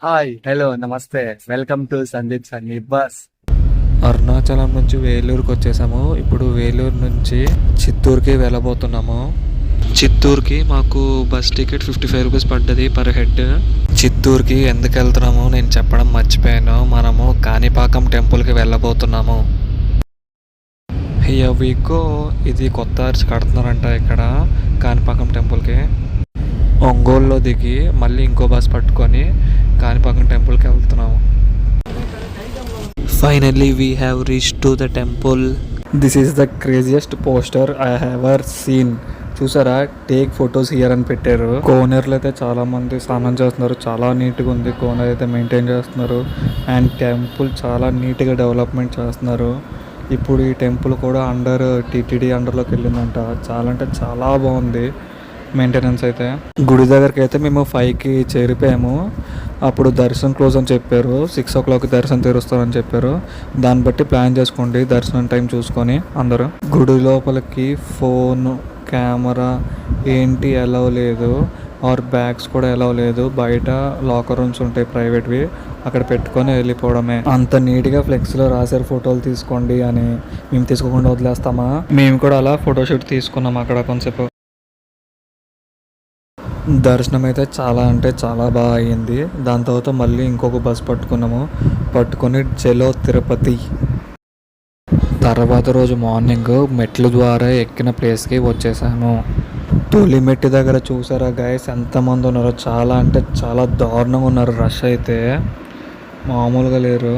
Hi hello నమస్తే welcome to Sandeep bus. Arunachalam నుంచి వేలూరుకి వచ్చేసాము. ఇప్పుడు వేలూరు నుంచి చిత్తూరుకి వెళ్ళబోతున్నాము. చిత్తూరుకి మాకు బస్ టికెట్ 55 రూపీస్ పడ్డది పర్ హెడ్. చిత్తూరుకి ఎందుకు వెళ్తున్నాము నేను చెప్పడం మర్చిపోయాను. మనము కాణిపాకం టెంపుల్కి వెళ్ళబోతున్నాము. వీకో ఇది కొత్త ఆర్చ్ కడుతున్నారంట ఇక్కడ కాణిపాకం టెంపుల్కి. ఒంగోలులో దిగి మళ్ళీ ఇంకో బస్ పట్టుకొని కాణిపాకం టెంపుల్కి వెళ్తున్నాము. Finally, we have reached to the temple. This is the craziest poster I have ever seen. చూసారా, టేక్ ఫొటోస్ హియర్ అని పెట్టారు. కోనేరులో అయితే చాలా మంది స్నానం చేస్తున్నారు. చాలా నీట్గా ఉంది. కోనేరు అయితే మెయింటైన్ చేస్తున్నారు. అండ్ టెంపుల్ చాలా నీట్గా డెవలప్మెంట్ చేస్తున్నారు. ఇప్పుడు ఈ టెంపుల్ కూడా అండర్ టీటీడీ అండర్లోకి వెళ్ళిందంట. చాలా అంటే చాలా బాగుంది మెయింటెనెన్స్ అయితే. గుడి దగ్గరికి అయితే మేము 5కి చేరిపోయాము. అప్పుడు దర్శనం క్లోజ్ అని చెప్పారు. 6 o'clock దర్శనం తెరుస్తారని చెప్పారు. దాన్ని బట్టి ప్లాన్ చేసుకోండి దర్శనం టైం చూసుకొని అందరూ. గుడి లోపలికి ఫోన్ కెమెరా ఏంటి అలౌ లేదు. ఆర్ బ్యాగ్స్ కూడా అలౌ లేదు. బయట లాకర్ రూమ్స్ ఉంటాయి ప్రైవేట్వి, అక్కడ పెట్టుకొని వెళ్ళిపోవడమే. అంత నీట్గా ఫ్లెక్స్లో రాశారు ఫోటోలు తీసుకోండి అని. మేము తీసుకోకుండా వదిలేస్తామా? మేము కూడా అలా ఫోటోషూట్ తీసుకున్నాం అక్కడ కొంచెంసేపు. దర్శనం అయితే చాలా అంటే చాలా బాగా అయ్యింది. దాని తర్వాత మళ్ళీ ఇంకొక బస్ పట్టుకొని చెలో తిరుపతి. తర్వాత రోజు మార్నింగ్ మెట్ల ద్వారా ఎక్కిన ప్లేస్కి వచ్చేసాము. తొలి మెట్టి దగ్గర చూసారా గైస్ ఎంతమంది ఉన్నారో. చాలా అంటే చాలా దారుణంగా ఉన్నారు. రష్ అయితే మామూలుగా లేరు.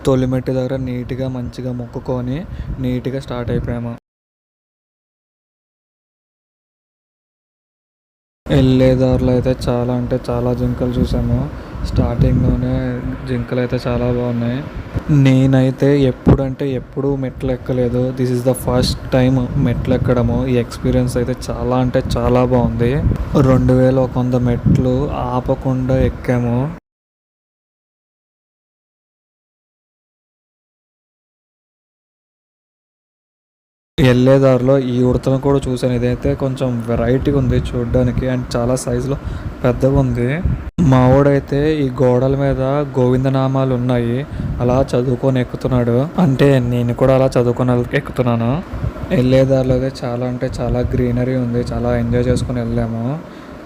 తొలిమెట్టి దగ్గర నీట్గా మంచిగా మొక్కుకొని నీట్గా స్టార్ట్ అయిపోయాము. వెళ్ళేదారిలో అయితే చాలా అంటే చాలా జింకలు చూసాము. స్టార్టింగ్లోనే జింకలు అయితే చాలా బాగున్నాయి. నేనైతే ఎప్పుడు మెట్లు ఎక్కలేదు. This is the first time మెట్లు ఎక్కడము. ఈ ఎక్స్పీరియన్స్ అయితే చాలా అంటే చాలా బాగుంది. 2100 మెట్లు ఆపకుండా ఎక్కాము. వెళ్ళేదారిలో ఈ ఉడతను కూడా చూసాను. ఇదైతే కొంచెం వెరైటీగా ఉంది చూడడానికి. అండ్ చాలా సైజులో పెద్దగా ఉంది. మా వాడైతే ఈ గోడల మీద గోవిందనామాలు ఉన్నాయి అలా చదువుకొని ఎక్కుతున్నాడు. అంటే నేను కూడా అలా చదువుకొని ఎక్కుతున్నాను. వెళ్ళేదారిలో అయితే చాలా అంటే చాలా గ్రీనరీ ఉంది. చాలా ఎంజాయ్ చేసుకొని వెళ్ళాము.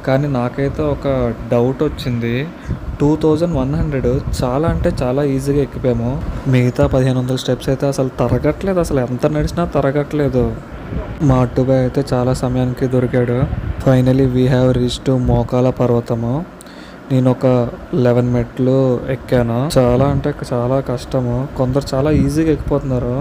కానీ నాకైతే ఒక డౌట్ వచ్చింది. 2100 చాలా అంటే చాలా ఈజీగా ఎక్కిపోయాము. మిగతా 1500 స్టెప్స్ అయితే అసలు తరగట్లేదు. అసలు ఎంత నడిచినా తరగట్లేదు. మా అట్టుబాయ్ అయితే చాలా సమయానికి దొరికాడు. Finally we have reach to మోకాల పర్వతము. నేను ఒక 11 మెట్లు ఎక్కాను. చాలా అంటే చాలా కష్టము. కొందరు చాలా ఈజీగా ఎక్కిపోతున్నారు.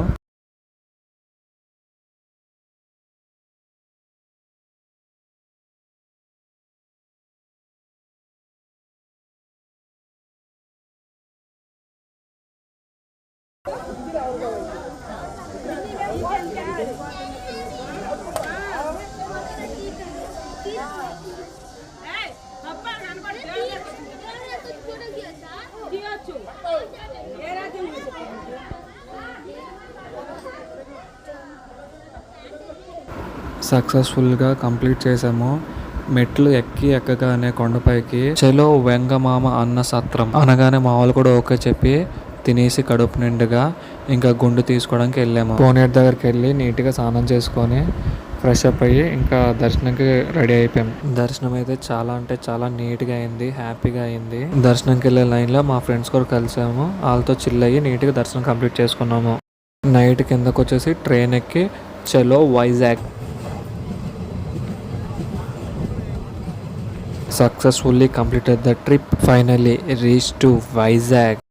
సక్సెస్ఫుల్గా కంప్లీట్ చేసాము. మెట్లు ఎక్కగానే కొండపైకి చెలో వెంగమామ అన్న సత్రం అనగానే మా వాళ్ళు కూడా ఓకే చెప్పి తినేసి కడుపు నిండుగా ఇంకా గుండు తీసుకోవడానికి వెళ్ళాము. కోనేరు దగ్గరికి వెళ్ళి నీట్గా స్నానం చేసుకొని ఫ్రెష్ అప్ అయ్యి ఇంకా దర్శనంకి రెడీ అయిపోయాం. దర్శనం అయితే చాలా అంటే చాలా నీట్గా అయింది. హ్యాపీగా అయింది. దర్శనంకి వెళ్ళే లైన్లో మా ఫ్రెండ్స్ కూడా కలిసాము. వాళ్ళతో చిల్ అయ్యి నీట్గా దర్శనం కంప్లీట్ చేసుకున్నాము. నైట్ కిందకు వచ్చేసి ట్రైన్ ఎక్కి చలో Vizag. Successfully completed the trip. Finally reached to Vizag.